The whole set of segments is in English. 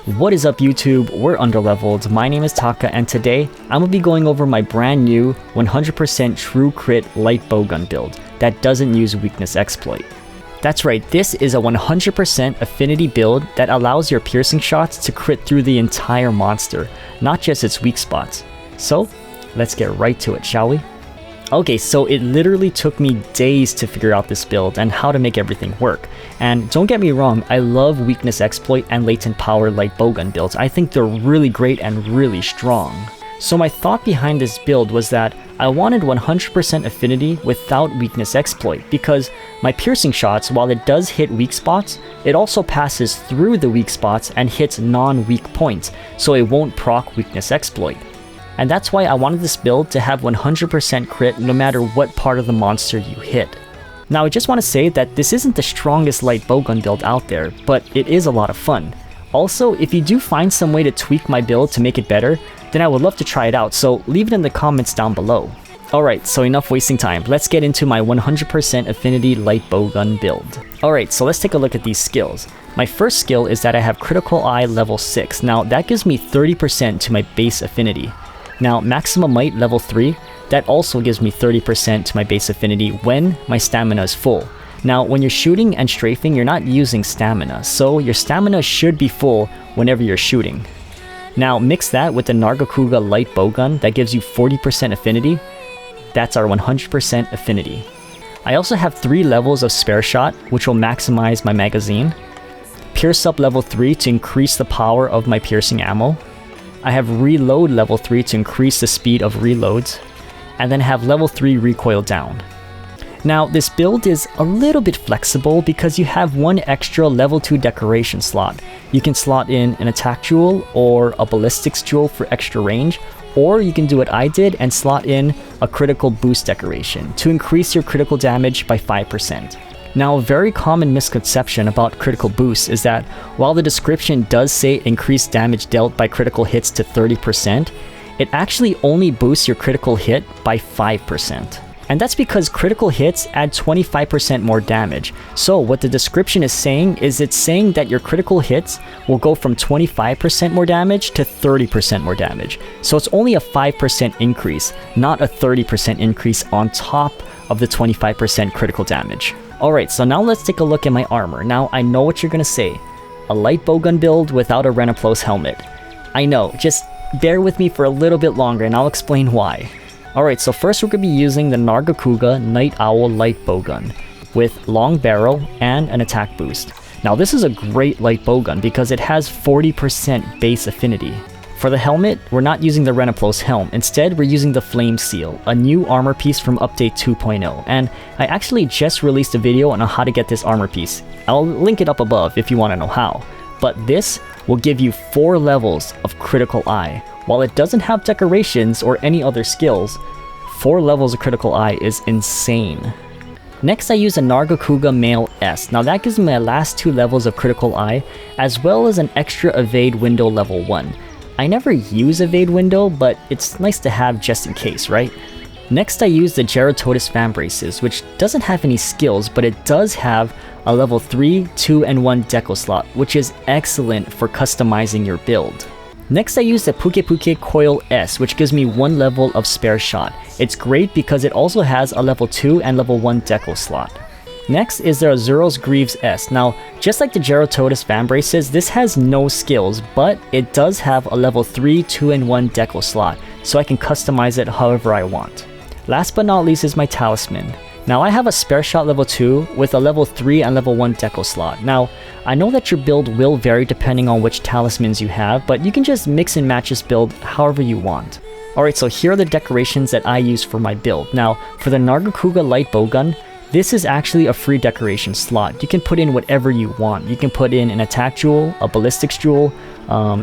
What is up YouTube, we're underleveled, my name is Taka, and today I'm going to be going over my brand new 100% true crit light bowgun build that doesn't use weakness exploit. That's right, this is a 100% affinity build that allows your piercing shots to crit through the entire monster, not just its weak spots. So, let's get right to it, shall we? Okay, so it literally took me days to figure out this build and how to make everything work. And don't get me wrong, I love weakness exploit and latent power light bowgun builds. I think they're really great and really strong. So my thought behind this build was that I wanted 100% affinity without weakness exploit, because my piercing shots, while it does hit weak spots, it also passes through the weak spots and hits non-weak points, so it won't proc weakness exploit. And that's why I wanted this build to have 100% crit no matter what part of the monster you hit. Now I just want to say that this isn't the strongest light bowgun build out there, but it is a lot of fun. Also, if you do find some way to tweak my build to make it better, then I would love to try it out, so leave it in the comments down below. Alright, so enough wasting time, let's get into my 100% affinity light bowgun build. Alright, so let's take a look at these skills. My first skill is that I have critical eye level 6, now that gives me 30% to my base affinity. Now, maximum might level 3, that also gives me 30% to my base affinity when my stamina is full. Now, when you're shooting and strafing, you're not using stamina, so your stamina should be full whenever you're shooting. Now, mix that with the Nargacuga Light Bowgun that gives you 40% affinity. That's our 100% affinity. I also have 3 levels of spare shot, which will maximize my magazine. Pierce up level 3 to increase the power of my piercing ammo. I have reload level 3 to increase the speed of reloads, and then have level 3 recoil down. Now this build is a little bit flexible because you have one extra level 2 decoration slot. You can slot in an attack jewel or a ballistics jewel for extra range, or you can do what I did and slot in a critical boost decoration to increase your critical damage by 5%. Now, a very common misconception about critical boosts is that while the description does say increased damage dealt by critical hits to 30%, it actually only boosts your critical hit by 5%. And that's because critical hits add 25% more damage. So what the description is saying is it's saying that your critical hits will go from 25% more damage to 30% more damage. So it's only a 5% increase, not a 30% increase on top of the 25% critical damage. Alright, so now let's take a look at my armor. Now, I know what you're gonna say. A light bowgun build without a Renaplos helmet. I know, just bear with me for a little bit longer and I'll explain why. Alright, so first we're gonna be using the Nargacuga Night Owl Light Bowgun with long barrel and an attack boost. Now this is a great light bowgun because it has 40% base affinity. For the helmet, we're not using the Renaplos helm, instead we're using the Flame Seal, a new armor piece from update 2.0, and I actually just released a video on how to get this armor piece. I'll link it up above if you want to know how. But this will give you 4 levels of critical eye. While it doesn't have decorations or any other skills, 4 levels of critical eye is insane. Next I use a Nargacuga Male S. Now that gives me my last 2 levels of critical eye, as well as an extra evade window level 1. I never use evade window, but it's nice to have just in case, right? Next I use the Geratotus Vambraces, which doesn't have any skills, but it does have a level 3, 2, and 1 deco slot, which is excellent for customizing your build. Next I use the Puke Coil S, which gives me 1 level of spare shot. It's great because it also has a level 2 and level 1 deco slot. Next is the Azuros Greaves S. Now, just like the Geratotus Vambraces, this has no skills, but it does have a level 3, 2, and 1 deco slot, so I can customize it however I want. Last but not least is my Talisman. Now I have a spare shot level 2 with a level 3 and level 1 deco slot. Now, I know that your build will vary depending on which talismans you have, but you can just mix and match this build however you want. Alright, so here are the decorations that I use for my build. Now, for the Nargacuga Light Bowgun, this is actually a free decoration slot. You can put in whatever you want. You can put in an attack jewel, a ballistics jewel,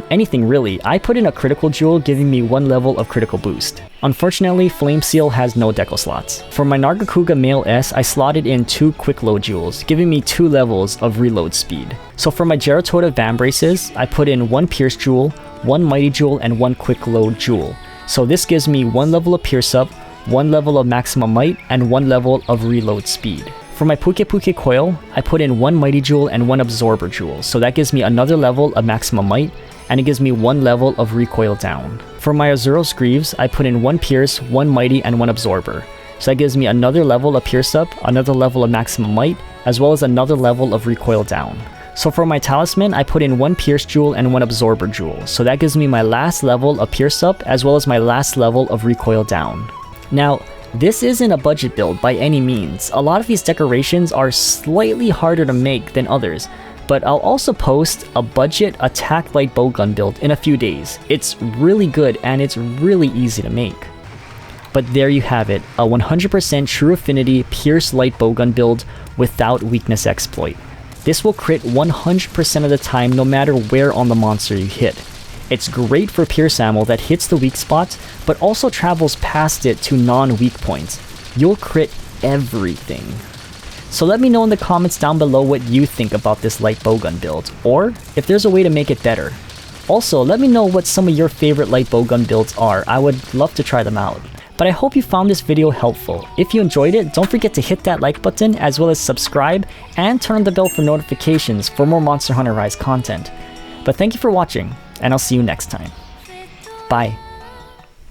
anything really. I put in a critical jewel giving me 1 level of critical boost. Unfortunately, Flame Seal has no deco slots. For my Nargacuga Male S, I slotted in 2 quick load jewels, giving me 2 levels of reload speed. So for my Geratotus Vambraces, I put in 1 Pierce Jewel, 1 Mighty Jewel, and 1 quick load jewel. So this gives me 1 level of Pierce Up, 1 level of maximum might, and 1 level of reload speed. For my Puke Coil, I put in 1 Mighty Jewel and 1 Absorber Jewel, so that gives me another level of maximum might, and it gives me 1 level of recoil down. For my Azuros Greaves, I put in 1 Pierce, 1 Mighty, and 1 Absorber. So that gives me another level of Pierce up, another level of Maximum Might, as well as another level of recoil down. So for my Talisman, I put in 1 Pierce Jewel and 1 Absorber Jewel. So that gives me my last level of Pierce up, as well as my last level of recoil down. Now, this isn't a budget build by any means. A lot of these decorations are slightly harder to make than others, but I'll also post a budget attack light bowgun build in a few days. It's really good and it's really easy to make. But there you have it, a 100% true affinity pierce light bowgun build without weakness exploit. This will crit 100% of the time no matter where on the monster you hit. It's great for pierce ammo that hits the weak spots, but also travels past it to non-weak points. You'll crit everything. So let me know in the comments down below what you think about this light bowgun build, or if there's a way to make it better. Also, let me know what some of your favorite light bowgun builds are. I would love to try them out. But I hope you found this video helpful. If you enjoyed it, don't forget to hit that like button, as well as subscribe and turn on the bell for notifications for more Monster Hunter Rise content. But thank you for watching, and I'll see you next time. Bye.